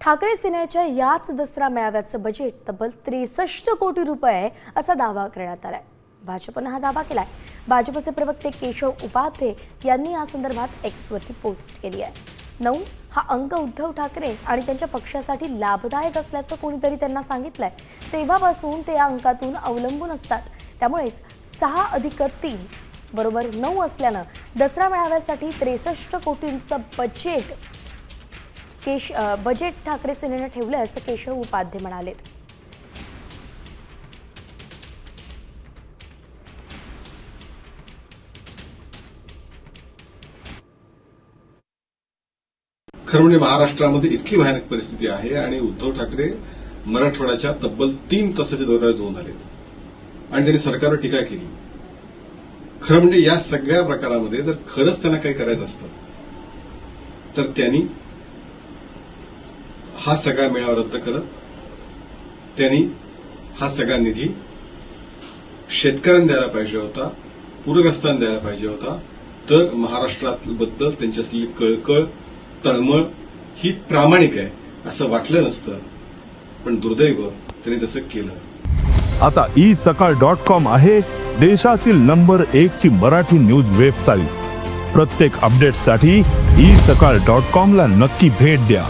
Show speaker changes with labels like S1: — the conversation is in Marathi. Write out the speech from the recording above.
S1: ठाकरे सेनेच्या याच दसरा मेळाव्याचं बजेट तब्बल 63 कोटी रुपये असा दावा करण्यात आलाय। भाजपने हा दावा केलाय। भाजपचे प्रवक्ते केशव उपाध्ये यांनी या संदर्भात एक्सवरती पोस्ट केली आहे। 9 हा अंक उद्धव ठाकरे आणि त्यांच्या पक्षासाठी लाभदायक असल्याचं कोणीतरी त्यांना सांगितलंय। तेव्हापासून ते या अंकातून अवलंबून असतात। त्यामुळेच 6 अधिक 3 बरोबर 9 असल्यानं दसरा मेळाव्यासाठी 63 कोटींचं बजेट ठाकरे सेनेने ठेवलं असं केशव उपाध्ये म्हणाले।
S2: खरं म्हणजे महाराष्ट्रामध्ये इतकी भयानक परिस्थिती आहे आणि उद्धव ठाकरे मराठवाड्याच्या तब्बल 3 तासाच्या दौऱ्यावर जाऊन आले आणि त्यांनी सरकारवर टीका केली। खरं म्हणजे या सगळ्या प्रकारामध्ये जर खरंच त्यांना काही करायचं असतं तर त्यांनी हा सगळा मेळावा रद्द करत त्यांनी हा सगळा निधी शेतकऱ्यांना द्यायला पाहिजे होता, पूरग्रस्तांना द्यायला पाहिजे होता। तर महाराष्ट्राबद्दल त्यांची असलेली कळकळ तळमळ ही प्रामाणिक आहे असं वाटलं नसतं, पण दुर्दैव त्यांनी तसं केलं।
S3: आता isakal.com आहे देशातील नंबर 1 ची मराठी न्यूज वेबसाईट। प्रत्येक अपडेटसाठी isakal.com ला नक्की भेट द्या।